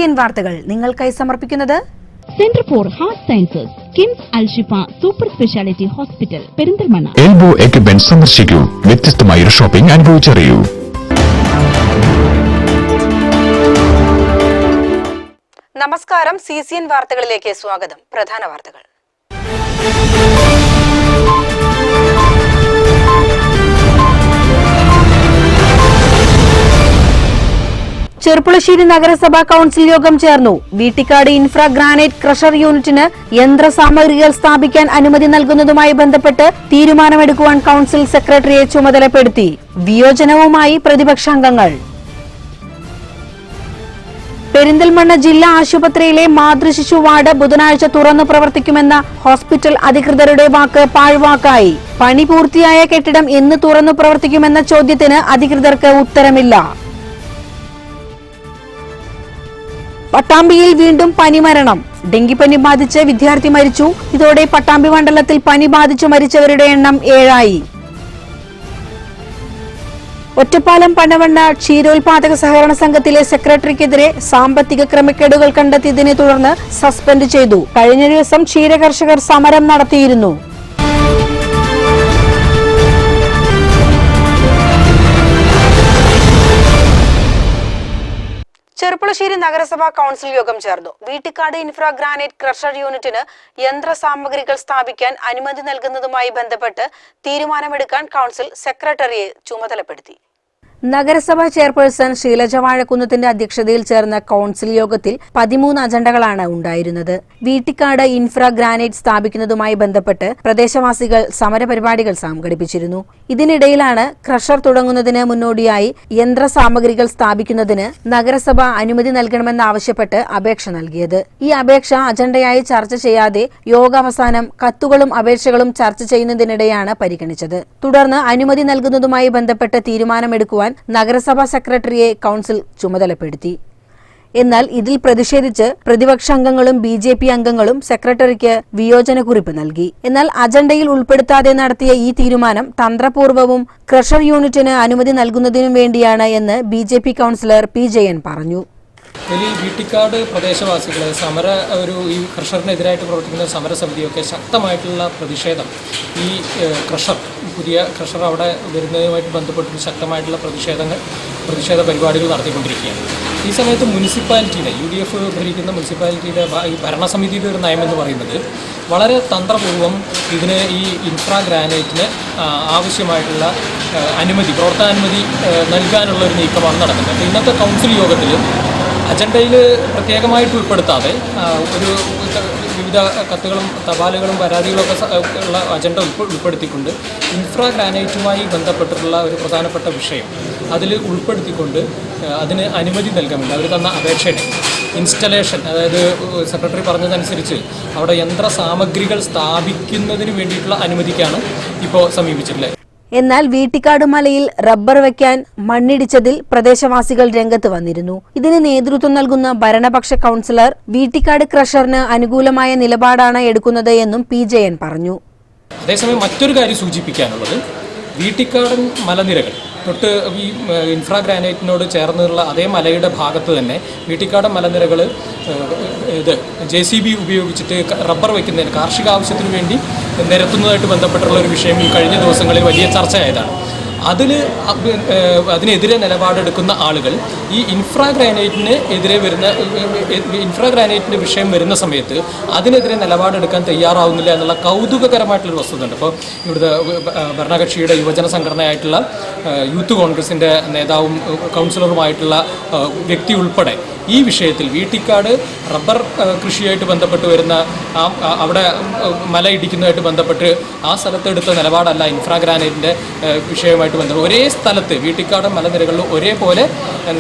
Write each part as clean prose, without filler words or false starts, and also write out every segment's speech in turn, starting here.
CCN വാർത്തകൾ നിങ്ങൾക്കായി സമർപ്പിക്കുന്നത് Center for Heart Sciences, KIMS Al-Shifa Super Speciality Hospital, Perinthalmanna. Elbow equipment സന്ദർശിക്കൂ. വ്യത്യസ്തമായ ഒരു ഷോപ്പിംഗ് അനുഭവിച്ചറിയൂ. നമസ്കാരം. CCN വാർത്തകളിലേക്ക് സ്വാഗതം. പ്രധാന വാർത്തകൾ. ചെർപ്പുളശ്ശേരി നഗരസഭാ കൌൺസിൽ യോഗം ചേർന്നു. വീട്ടിക്കാട് ഇൻഫ്രാ ഗ്രാനൈറ്റ് ക്രഷർ യൂണിറ്റിന് യന്ത്രസാമഗ്രികൾ സ്ഥാപിക്കാൻ അനുമതി നൽകുന്നതുമായി ബന്ധപ്പെട്ട് തീരുമാനമെടുക്കുവാൻ കൌൺസിൽ സെക്രട്ടറിയെ ചുമതലപ്പെടുത്തി. വിയോജനവുമായി പ്രതിപക്ഷാംഗങ്ങൾ. പെരിന്തൽമണ്ണ ജില്ലാ ആശുപത്രിയിലെ മാതൃശിശു വാർഡ് ബുധനാഴ്ച തുറന്നു പ്രവർത്തിക്കുമെന്ന ഹോസ്പിറ്റൽ അധികൃതരുടെ വാക്ക് പാഴ്വാക്കായി. പണി പൂർത്തിയായ കെട്ടിടം എന്ന് തുറന്നു പ്രവർത്തിക്കുമെന്ന ചോദ്യത്തിന് അധികൃതർക്ക് ഉത്തരമില്ല. പട്ടാമ്പിയിൽ വീണ്ടും പനിമരണം. ഡെങ്കിപ്പനി ബാധിച്ച് വിദ്യാർത്ഥി മരിച്ചു. ഇതോടെ പട്ടാമ്പി മണ്ഡലത്തിൽ പനി ബാധിച്ചു മരിച്ചവരുടെ എണ്ണം 7ആയി. ഒറ്റപ്പാലം പനവണ്ണ ക്ഷീരോത്പാദക സഹകരണ സംഘത്തിലെ സെക്രട്ടറിക്കെതിരെ സാമ്പത്തിക ക്രമക്കേടുകൾ കണ്ടെത്തിയതിനെ തുടർന്ന് സസ്പെൻഡ് ചെയ്തു. കഴിഞ്ഞ ദിവസം ക്ഷീരകർഷകർ സമരം നടത്തിയിരുന്നു. ചെർപ്പുളശ്ശേരി നഗരസഭാ കൌൺസിൽ യോഗം ചേർന്നു. വീട്ടിക്കാട് ഇൻഫ്രാ ഗ്രാനൈറ്റ് ക്രഷർ യൂണിറ്റിന് യന്ത്രസാമഗ്രികൾ സ്ഥാപിക്കാൻ അനുമതി നൽകുന്നതുമായി ബന്ധപ്പെട്ട് തീരുമാനമെടുക്കാൻ കൌൺസിൽ സെക്രട്ടറിയെ ചുമതലപ്പെടുത്തി. നഗരസഭാ ചെയർപേഴ്സൺ ശീലജ വാഴക്കുന്നത്തിന്റെ അധ്യക്ഷതയിൽ ചേർന്ന കൌൺസിൽ യോഗത്തിൽ 13 അജണ്ടകളാണ് ഉണ്ടായിരുന്നത്. വീട്ടിക്കാട് ഇൻഫ്രാ ഗ്രാനൈറ്റ് സ്ഥാപിക്കുന്നതുമായി ബന്ധപ്പെട്ട് പ്രദേശവാസികൾ സമരപരിപാടികൾ സംഘടിപ്പിച്ചിരുന്നു. ഇതിനിടയിലാണ് ക്രഷർ തുടങ്ങുന്നതിന് മുന്നോടിയായി യന്ത്രസാമഗ്രികൾ സ്ഥാപിക്കുന്നതിന് നഗരസഭ അനുമതി നൽകണമെന്നാവശ്യപ്പെട്ട് അപേക്ഷ നൽകിയത്. ഈ അപേക്ഷ അജണ്ടയായി ചർച്ച ചെയ്യാതെ യോഗാവസാനം കത്തുകളും അപേക്ഷകളും ചർച്ച ചെയ്യുന്നതിനിടെയാണ് പരിഗണിച്ചത്. തുടർന്ന് അനുമതി നൽകുന്നതുമായി ബന്ധപ്പെട്ട് തീരുമാനമെടുക്കുവാൻ നഗരസഭാ സെക്രട്ടറിയെ കൌൺസിൽ ചുമതലപ്പെടുത്തി. എന്നാൽ ഇതിൽ പ്രതിഷേധിച്ച് പ്രതിപക്ഷാംഗങ്ങളും BJP അംഗങ്ങളും സെക്രട്ടറിക്ക് വിയോജനക്കുറിപ്പ് നൽകി. എന്നാൽ അജണ്ടയിൽ ഉൾപ്പെടുത്താതെ നടത്തിയ ഈ തീരുമാനം തന്ത്രപൂർവ്വവും ക്രഷർ യൂണിറ്റിന് അനുമതി നൽകുന്നതിനും വേണ്ടിയാണ് എന്ന് BJP കൌൺസിലർ P. ജയൻ പറഞ്ഞു. വീട്ടിക്കാട് പ്രദേശവാസികൾ ഈ ക്രഷറിനെതിരായിട്ട് പ്രവർത്തിക്കുന്ന സമരസമിതിയൊക്കെ ശക്തമായിട്ടുള്ള പ്രതിഷേധം ഈ പുതിയ ക്രഷർ അവിടെ വരുന്നതുമായിട്ട് ബന്ധപ്പെട്ട് ശക്തമായിട്ടുള്ള പ്രതിഷേധ പരിപാടികൾ നടത്തിക്കൊണ്ടിരിക്കുകയാണ്. ഈ സമയത്ത് മുനിസിപ്പാലിറ്റിയുടെ UDF ഭരിക്കുന്ന മുനിസിപ്പാലിറ്റിയുടെ ഈ ഭരണസമിതിയുടെ ഒരു നയമെന്ന് പറയുന്നത് വളരെ തന്ത്രപൂർവ്വം ഇതിന് ഈ ഇൻഫ്രാ ഗ്രാനൈറ്റിന് ആവശ്യമായിട്ടുള്ള പ്രവർത്തനാനുമതി നൽകാനുള്ള ഒരു നീക്കമാണ് നടക്കുന്നത്. ഇന്നത്തെ കൗൺസിൽ യോഗത്തിൽ അജണ്ടയിൽ പ്രത്യേകമായിട്ട് ഉൾപ്പെടുത്താതെ വിവിധ കത്തുകളും തപാലുകളും പരാതികളൊക്കെ ഉള്ള അജണ്ട ഉൾപ്പെടുത്തിക്കൊണ്ട് ഇൻഫ്രാ ഗ്രാനൈറ്റുമായി ബന്ധപ്പെട്ടിട്ടുള്ള ഒരു പ്രധാനപ്പെട്ട വിഷയം അതിൽ ഉൾപ്പെടുത്തിക്കൊണ്ട് അതിന് അനുമതി നൽകാമില്ല. അവർ തന്ന അപേക്ഷയുടെ ഇൻസ്റ്റലേഷൻ, അതായത് സെക്രട്ടറി പറഞ്ഞതനുസരിച്ച് അവിടെ യന്ത്രസാമഗ്രികൾ സ്ഥാപിക്കുന്നതിന് വേണ്ടിയിട്ടുള്ള അനുമതിക്കാണ് ഇപ്പോൾ സമീപിച്ചിട്ടുള്ളത്. എന്നാൽ വീട്ടിക്കാട് മലയിൽ റബ്ബർ വയ്ക്കാൻ മണ്ണിടിച്ചതിൽ പ്രദേശവാസികൾ രംഗത്ത് വന്നിരുന്നു. ഇതിന് നേതൃത്വം നൽകുന്ന ഭരണപക്ഷ കൌൺസിലർ വീട്ടിക്കാട് ക്രഷറിന് അനുകൂലമായ നിലപാടാണ് എടുക്കുന്നത് എന്നും P. ജയൻ പറഞ്ഞു. അതേസമയം മറ്റൊരു കാര്യം സൂചിപ്പിക്കാനുള്ളത്, വീട്ടിക്കാടൻ മലനിരകൾ തൊട്ട് ഈ ഇൻഫ്രാ ഗ്രാനൈറ്റിനോട് ചേർന്നുള്ള അതേ മലയുടെ ഭാഗത്ത് തന്നെ വീട്ടിക്കാടൻ മലനിരകൾ JCB ഉപയോഗിച്ചിട്ട് റബ്ബർ വയ്ക്കുന്നതിന് കാർഷിക ആവശ്യത്തിന് വേണ്ടി നിരത്തുന്നതായിട്ട് ബന്ധപ്പെട്ടുള്ള ഒരു വിഷയം ഈ കഴിഞ്ഞ ദിവസങ്ങളിൽ വലിയ ചർച്ചയായതാണ്. അതിനെതിരെ നിലപാടെടുക്കുന്ന ആളുകൾ ഈ ഇൻഫ്രാ ഗ്രാനൈറ്റിൻ്റെ വിഷയം വരുന്ന സമയത്ത് അതിനെതിരെ നിലപാടെടുക്കാൻ തയ്യാറാവുന്നില്ല എന്നുള്ള കൗതുകകരമായിട്ടുള്ളൊരു വസ്തുതയുണ്ട്. അപ്പോൾ ഇവിടുത്തെ ഭരണകക്ഷിയുടെ യുവജന സംഘടനയായിട്ടുള്ള യൂത്ത് കോൺഗ്രസിൻ്റെ നേതാവും കൗൺസിലറുമായിട്ടുള്ള വ്യക്തി ഉൾപ്പെടെ ഈ വിഷയത്തിൽ വീട്ടിക്കാട് റബ്ബർ കൃഷിയായിട്ട് ബന്ധപ്പെട്ട് വരുന്ന അവിടെ മല ഇടിക്കുന്നതായിട്ട് ബന്ധപ്പെട്ട് ആ സ്ഥലത്തെടുത്ത നിലപാടല്ല ഇൻഫ്രാ ഗ്രാനൈറ്റിൻ്റെ വിഷയവുമായിട്ട് ബന്ധപ്പെട്ട് ഒരേ സ്ഥലത്ത് വീട്ടിക്കാട് മലനിരകളിൽ ഒരേപോലെ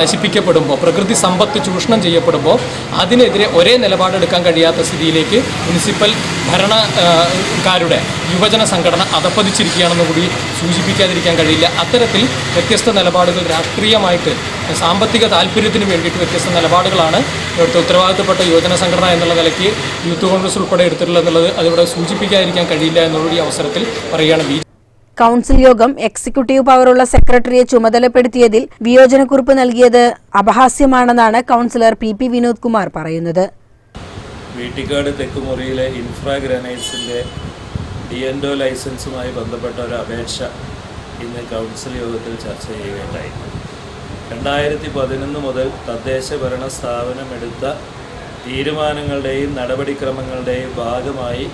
നശിപ്പിക്കപ്പെടുമ്പോൾ, പ്രകൃതി സമ്പത്ത് ചൂഷണം ചെയ്യപ്പെടുമ്പോൾ അതിനെതിരെ ഒരേ നിലപാടെടുക്കാൻ കഴിയാത്ത സ്ഥിതിയിലേക്ക് മുനിസിപ്പൽ ഭരണക്കാരുടെ യുവജന സംഘടന അധപ്പതിച്ചിരിക്കുകയാണെന്ന് കൂടി സൂചിപ്പിക്കാതിരിക്കാൻ കഴിയില്ല. അത്തരത്തിൽ വ്യത്യസ്ത നിലപാടുകൾ രാഷ്ട്രീയമായിട്ട് സാമ്പത്തിക താല്പര്യത്തിന് വേണ്ടിയിട്ട് വ്യത്യസ്ത നിലപാടുകളാണ് ഇവിടുത്തെ ഉത്തരവാദിത്തപ്പെട്ട യുവജന സംഘടന എന്നുള്ള നിലയ്ക്ക് യൂത്ത് കോൺഗ്രസ് ഉൾപ്പെടെ എടുത്തിട്ടുള്ളത് എന്നുള്ളത് അതിവിടെ സൂചിപ്പിക്കാതിരിക്കാൻ കഴിയില്ല എന്നുള്ള ഈ അവസരത്തിൽ പറയുകയാണ്. കൗൺസിൽ യോഗം എക്സിക്യൂട്ടീവ് പവറുള്ള സെക്രട്ടറിയെ ചുമതലപ്പെടുത്തിയതിൽ വിയോജനക്കുറിപ്പ് നൽകിയത് അപഹാസ്യമാണെന്നാണ് കൗൺസിലർ പി വിനോദ് കുമാർ പറയുന്നത്. വീട്ടിക്കാട് തെക്കുമുറിയിലെ ഇൻഫ്രാ ഗ്രാനൈറ്റ്സിൻ്റെ DNO ലൈസൻസുമായി ബന്ധപ്പെട്ട ഒരു അപേക്ഷ ഇന്ന് കൗൺസിൽ യോഗത്തിൽ ചർച്ച ചെയ്യുകയുണ്ടായി. 2011 മുതൽ തദ്ദേശ ഭരണ സ്ഥാപനം എടുത്ത തീരുമാനങ്ങളുടെയും നടപടിക്രമങ്ങളുടെയും ഭാഗമായി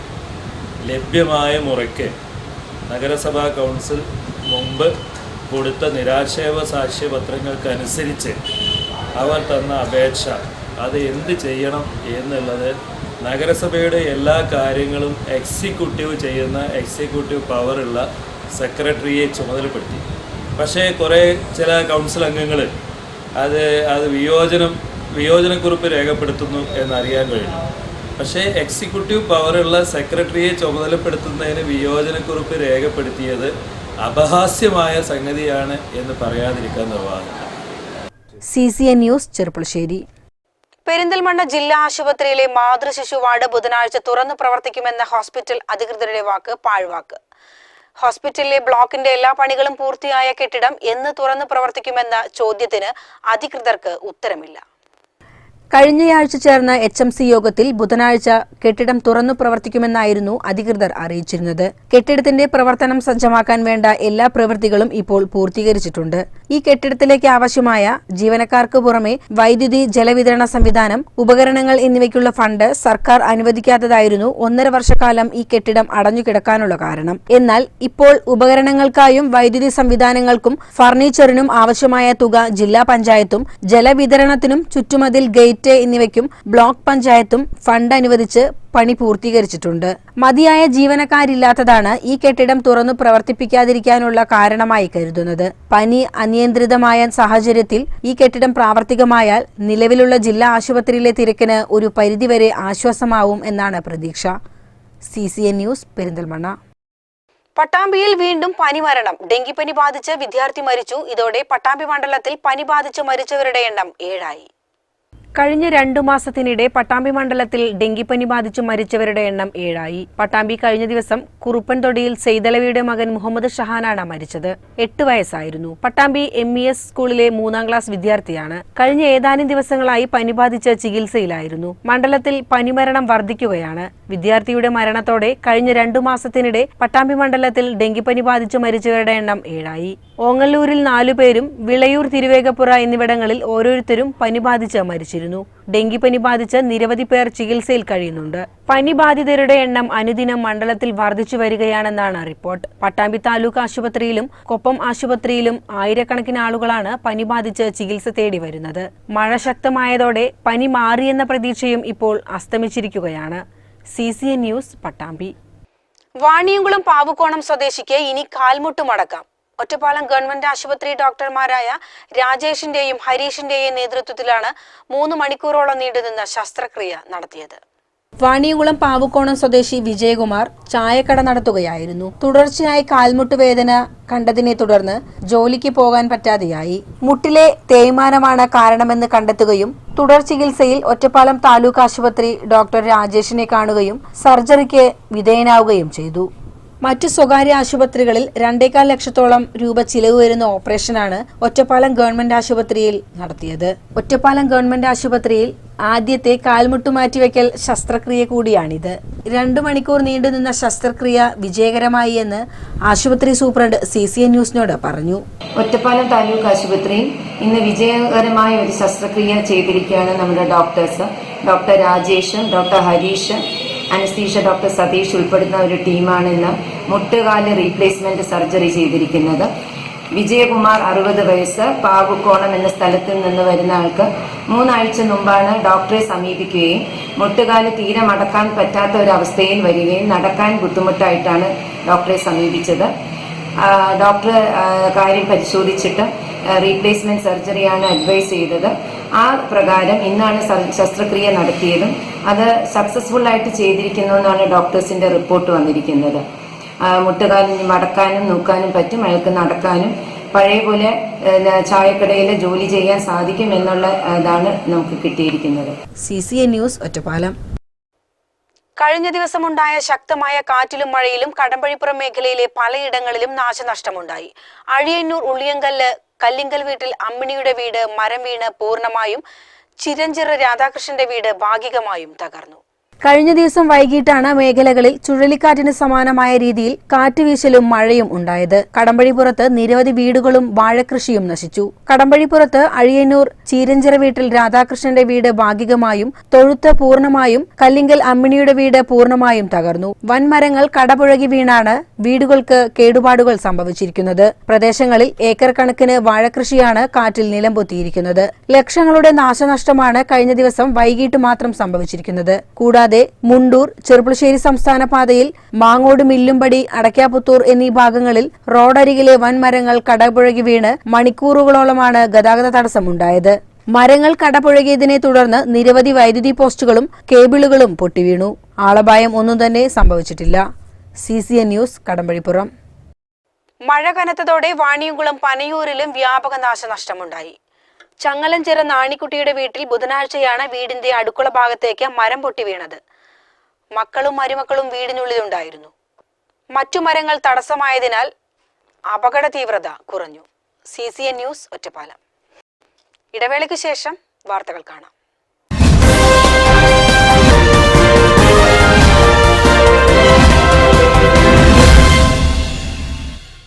ലഭ്യമായ മുറയ്ക്ക് നഗരസഭാ കൗൺസിൽ മുമ്പ് കൊടുത്ത നിരാക്ഷേപ സാക്ഷ്യപത്രങ്ങൾക്കനുസരിച്ച് അവർ തന്ന അപേക്ഷ അത് എന്ത് ചെയ്യണം എന്നുള്ളത് നഗരസഭയുടെ എല്ലാ കാര്യങ്ങളും എക്സിക്യൂട്ടീവ് ചെയ്യുന്ന എക്സിക്യൂട്ടീവ് പവറുള്ള സെക്രട്ടറിയെ ചുമതലപ്പെടുത്തി. പക്ഷേ ചില കൗൺസിൽ അംഗങ്ങൾ അത് വിയോജനക്കുറിപ്പ് രേഖപ്പെടുത്തുന്നു എന്നറിയാൻ കഴിഞ്ഞു. പക്ഷേ എക്സിക്യൂട്ടീവ് പവറുള്ള സെക്രട്ടറിയെ ചുമതലപ്പെടുത്തുന്നതിന് വിയോജനക്കുറിപ്പ് രേഖപ്പെടുത്തിയത് അപഹാസ്യമായ സംഗതിയാണ് എന്ന് പറയാതിരിക്കാൻ നിർവാഹമില്ല. CCN news Cherpulassery. പെരിന്തൽമണ്ണ ജില്ലാ ആശുപത്രിയിലെ മാതൃശിശു വാർഡ് ബുധനാഴ്ച തുറന്നു പ്രവർത്തിക്കുമെന്ന ഹോസ്പിറ്റൽ അധികൃതരുടെ വാക്ക് പാഴ്വാക്ക്. ഹോസ്പിറ്റലിലെ ബ്ലോക്കിന്റെ എല്ലാ പണികളും പൂർത്തിയായ കെട്ടിടം എന്ന് തുറന്നു പ്രവർത്തിക്കുമെന്ന ചോദ്യത്തിന് അധികൃതർക്ക് ഉത്തരമില്ല. കഴിഞ്ഞയാഴ്ച ചേർന്ന HMC യോഗത്തിൽ ബുധനാഴ്ച കെട്ടിടം തുറന്നു പ്രവർത്തിക്കുമെന്നായിരുന്നു അധികൃതർ അറിയിച്ചിരുന്നത്. കെട്ടിടത്തിന്റെ പ്രവർത്തനം സജ്ജമാക്കാൻ വേണ്ട എല്ലാ പ്രവൃത്തികളും ഇപ്പോൾ പൂർത്തീകരിച്ചിട്ടുണ്ട്. ഈ കെട്ടിടത്തിലേക്ക് ആവശ്യമായ ജീവനക്കാർക്ക് പുറമെ വൈദ്യുതി, ജലവിതരണ സംവിധാനം, ഉപകരണങ്ങൾ എന്നിവയ്ക്കുള്ള ഫണ്ട് സർക്കാർ അനുവദിക്കാത്തതായിരുന്നു 1.5 വർഷക്കാലം ഈ കെട്ടിടം അടഞ്ഞുകിടക്കാനുള്ള കാരണം. എന്നാൽ ഇപ്പോൾ ഉപകരണങ്ങൾക്കായും വൈദ്യുതി സംവിധാനങ്ങൾക്കും ഫർണിച്ചറിനും ആവശ്യമായ തുക ജില്ലാ പഞ്ചായത്തും ജലവിതരണത്തിനും ചുറ്റുമതിൽ ഗേറ്റ് എന്നിവയ്ക്കും ബ്ലോക്ക് പഞ്ചായത്തും ഫണ്ട് അനുവദിച്ച് പണി പൂർത്തീകരിച്ചിട്ടുണ്ട്. മതിയായ ജീവനക്കാരില്ലാത്തതാണ് ഈ കെട്ടിടം തുറന്നു പ്രവർത്തിപ്പിക്കാതിരിക്കാനുള്ള കാരണമായി കരുതുന്നത്. പനി അനിയന്ത്രിതമായ സാഹചര്യത്തിൽ ഈ കെട്ടിടം പ്രാവർത്തികമായാൽ നിലവിലുള്ള ജില്ലാ ആശുപത്രിയിലെ തിരക്കിന് ഒരു പരിധിവരെ ആശ്വാസമാവും എന്നാണ് പ്രതീക്ഷ. CCN news Perinthalmanna. പട്ടാമ്പിയിൽ വീണ്ടും പനിമരണം. ഡെങ്കിപ്പനി ബാധിച്ച് വിദ്യാർത്ഥി മരിച്ചു. ഇതോടെ പട്ടാമ്പി മണ്ഡലത്തിൽ പനി ബാധിച്ച് മരിച്ചവരുടെ എണ്ണം 7 കഴിഞ്ഞ 2 മാസത്തിനിടെ പട്ടാമ്പി മണ്ഡലത്തിൽ ഡെങ്കിപ്പനി ബാധിച്ചു മരിച്ചവരുടെ എണ്ണം 7 പട്ടാമ്പി കഴിഞ്ഞ ദിവസം കുറുപ്പൻതൊടിയിൽ സെയ്തലവിയുടെ മകൻ മുഹമ്മദ് ഷഹാനാണ് മരിച്ചത്. 8 വയസ്സായിരുന്നു. പട്ടാമ്പി MES സ്കൂളിലെ 3ാം ക്ലാസ് വിദ്യാർത്ഥിയാണ്. കഴിഞ്ഞ ഏതാനും ദിവസങ്ങളായി പനി ബാധിച്ച് ചികിത്സയിലായിരുന്നു. മണ്ഡലത്തിൽ പനിമരണം വർദ്ധിക്കുകയാണ്. വിദ്യാർത്ഥിയുടെ മരണത്തോടെ കഴിഞ്ഞ 2 മാസത്തിനിടെ പട്ടാമ്പി മണ്ഡലത്തിൽ ഡെങ്കിപ്പനി ബാധിച്ചു മരിച്ചവരുടെ എണ്ണം 7 ഓങ്ങല്ലൂരിൽ 4 പേരും വിളയൂർ, തിരുവേഗപ്പുറ എന്നിവിടങ്ങളിൽ ഓരോരുത്തരും പനി ബാധിച്ച് മരിച്ചിരുന്നു. ഡെങ്കിപ്പനി ബാധിച്ച് നിരവധി പേർ ചികിത്സയിൽ കഴിയുന്നുണ്ട്. പനി ബാധിതരുടെ എണ്ണം അനുദിനം മണ്ഡലത്തിൽ വർദ്ധിച്ചു വരികയാണെന്നാണ് റിപ്പോർട്ട്. പട്ടാമ്പി താലൂക്ക് ആശുപത്രിയിലും കൊപ്പം ആശുപത്രിയിലും ആയിരക്കണക്കിന് ആളുകളാണ് പനി ബാധിച്ച് ചികിത്സ തേടി വരുന്നത്. മഴ ശക്തമായതോടെ പനി മാറിയെന്ന പ്രതീക്ഷയും ഇപ്പോൾ അസ്തമിച്ചിരിക്കുകയാണ്. CCN news Pattambi. വാണിയംകുളം പാവുക്കോണം സ്വദേശിക്ക് ഇനി കാൽമുട്ട് മടക്കാം. ഒറ്റപ്പാലം ഗവൺമെന്റ് ആശുപത്രി ഡോക്ടർമാരായ രാജേഷിന്റെയും ഹരീഷിന്റെയും നേതൃത്വത്തിലാണ് 3 മണിക്കൂറോളം നീണ്ടുനിന്ന ശസ്ത്രക്രിയ നടത്തിയത്. വാണിയംകുളം പാവുക്കോണം സ്വദേശി വിജയകുമാർ ചായക്കട നടത്തുകയായിരുന്നു. തുടർച്ചയായി കാൽമുട്ട് വേദന കണ്ടതിനെ തുടർന്ന് ജോലിക്ക് പോകാൻ പറ്റാതെയായി. മുട്ടിലെ തേയ്മാനമാണ് കാരണമെന്ന് കണ്ടെത്തുകയും തുടർ ചികിത്സയിൽ ഒറ്റപ്പാലം താലൂക്ക് ആശുപത്രി ഡോക്ടർ രാജേഷിനെ കാണുകയും സർജറിക്ക് വിധേയനാവുകയും ചെയ്തു. മറ്റു സ്വകാര്യ ആശുപത്രികളിൽ 2.25 ലക്ഷത്തോളം രൂപ ചിലവ് വരുന്ന ഓപ്പറേഷനാണ് ഒറ്റപ്പാലം ഗവൺമെന്റ് ആശുപത്രിയിൽ നടത്തിയത്. ഒറ്റപ്പാലം ഗവൺമെന്റ് ആശുപത്രിയിൽ ആദ്യത്തെ കാൽമുട്ട് മാറ്റിവെക്കൽ ശസ്ത്രക്രിയ കൂടിയാണിത്. 2 മണിക്കൂർ നീണ്ടുനിന്ന ശസ്ത്രക്രിയ വിജയകരമായി എന്ന് ആശുപത്രി സൂപ്രണ്ട് CCN ന്യൂസിനോട് പറഞ്ഞു. ഒറ്റപ്പാലം താലൂക്ക് ആശുപത്രിയിൽ ഇന്ന് വിജയകരമായ ഒരു ശസ്ത്രക്രിയ ചെയ്തിരിക്കുകയാണ് നമ്മുടെ ഡോക്ടേഴ്സ്. ഡോക്ടർ രാജേഷും ഡോക്ടർ ഹരീഷും അനസ്തീഷ്യ ഡോക്ടർ സതീഷ് ഉൾപ്പെടുന്ന ഒരു ടീമാണ് ഇന്ന് മുട്ടുകാല് റീപ്ലേസ്മെന്റ് സർജറി ചെയ്തിരിക്കുന്നത്. വിജയകുമാർ 60 വയസ്സ്, പാവുക്കോണം എന്ന സ്ഥലത്ത് നിന്ന് വരുന്ന ആൾക്ക് 3 ആഴ്ച മുമ്പാണ് ഡോക്ടറെ സമീപിക്കുകയും മുട്ടുകാല് തീരെ മടക്കാൻ പറ്റാത്ത ഒരു അവസ്ഥയിൽ വരികയും നടക്കാൻ ബുദ്ധിമുട്ടായിട്ടാണ് ഡോക്ടറെ സമീപിച്ചത്. ഡോക്ടർ കാര്യം പരിശോധിച്ചിട്ട് റീപ്ലേസ്മെന്റ് സർജറിയാണ് അഡ്വൈസ് ചെയ്തത്. ആ പ്രകാരം ഇന്നാണ് ശസ്ത്രക്രിയ നടത്തിയതും അത് സക്സസ്ഫുൾ ആയിട്ട് ചെയ്തിരിക്കുന്നു എന്നാണ് ഡോക്ടേഴ്സിന്റെ റിപ്പോർട്ട് വന്നിരിക്കുന്നത്. മുട്ടുകാലിന് മടക്കാനും നോക്കാനും പറ്റും, അയാൾക്ക് നടക്കാനും പഴയ പോലെ ചായക്കടയിൽ ജോലി ചെയ്യാൻ സാധിക്കും എന്നുള്ള ഇതാണ് നമുക്ക് കിട്ടിയിരിക്കുന്നത്. CCN news Ottapalam. കഴിഞ്ഞ ദിവസമുണ്ടായ ശക്തമായ കാറ്റിലും മഴയിലും കടമ്പഴിപ്പുറം മേഖലയിലെ പലയിടങ്ങളിലും നാശനഷ്ടമുണ്ടായി. അഴിയന്നൂർ ഉള്ളിയങ്കല്ല് കല്ലിങ്കൽ വീട്ടിൽ അമ്മിണിയുടെ വീട് മരം വീണ് പൂർണ്ണമായും, ചിരഞ്ചിറ രാധാകൃഷ്ണന്റെ വീട് ഭാഗികമായും തകർന്നു. കഴിഞ്ഞ ദിവസം വൈകിട്ടാണ് മേഖലകളിൽ ചുഴലിക്കാറ്റിന് സമാനമായ രീതിയിൽ കാറ്റുവീശലും മഴയും ഉണ്ടായത്. കടമ്പഴിപ്പുറത്ത് നിരവധി വീടുകളും വാഴകൃഷിയും നശിച്ചു. കടമ്പഴിപ്പുറത്ത് അഴിയന്നൂർ ചീരഞ്ചിറ വീട്ടിൽ രാധാകൃഷ്ണന്റെ വീട് ഭാഗികമായും, തൊഴുത്ത് പൂർണ്ണമായും, കല്ലിങ്കൽ അമ്മിണിയുടെ വീട് പൂർണ്ണമായും തകർന്നു. വൻമരങ്ങൾ കടപുഴകി വീണാണ് വീടുകൾക്ക് കേടുപാടുകൾ സംഭവിച്ചിരിക്കുന്നത്. പ്രദേശങ്ങളിൽ ഏക്കർ കണക്കിന് വാഴകൃഷിയാണ് കാറ്റിൽ നിലംപൊത്തിയിരിക്കുന്നത്. ലക്ഷങ്ങളുടെ നാശനഷ്ടമാണ് കഴിഞ്ഞ ദിവസം വൈകിട്ട് മാത്രം സംഭവിച്ചിരിക്കുന്നത്. കൂടാതെ മുണ്ടൂർ ചെറുപ്പുളശ്ശേരി സംസ്ഥാന പാതയിൽ മാങ്ങോട് മില്ലുംപടി അടയ്ക്കാപുത്തൂർ എന്നീ ഭാഗങ്ങളിൽ റോഡരികിലെ വൻമരങ്ങൾ കടപുഴകി വീണ് മണിക്കൂറുകളോളമാണ് ഗതാഗത തടസ്സമുണ്ടായത്. മരങ്ങൾ കടപുഴകിയതിനെ തുടർന്ന് നിരവധി വൈദ്യുതി പോസ്റ്റുകളും കേബിളുകളും പൊട്ടിവീണു. ആളപായം ഒന്നും തന്നെ സംഭവിച്ചിട്ടില്ല. CCN news Kadampazhipuram. മഴ കനത്തതോടെ വാണിയംകുളം പനയൂരിലും വ്യാപക നാശനഷ്ടമുണ്ടായി. ചങ്ങലഞ്ചിറ നാണിക്കുട്ടിയുടെ വീട്ടിൽ ബുധനാഴ്ചയാണ് വീടിന്റെ അടുക്കള ഭാഗത്തേക്ക് മരം പൊട്ടി വീണത്. മക്കളും മരുമക്കളും വീടിനുള്ളിലുണ്ടായിരുന്നു. മറ്റു മരങ്ങൾ തടസ്സമായതിനാൽ അപകട തീവ്രത കുറഞ്ഞു. CCN news Ottapalam. ഇടവേളയ്ക്ക് ശേഷം വാർത്തകൾ കാണാം.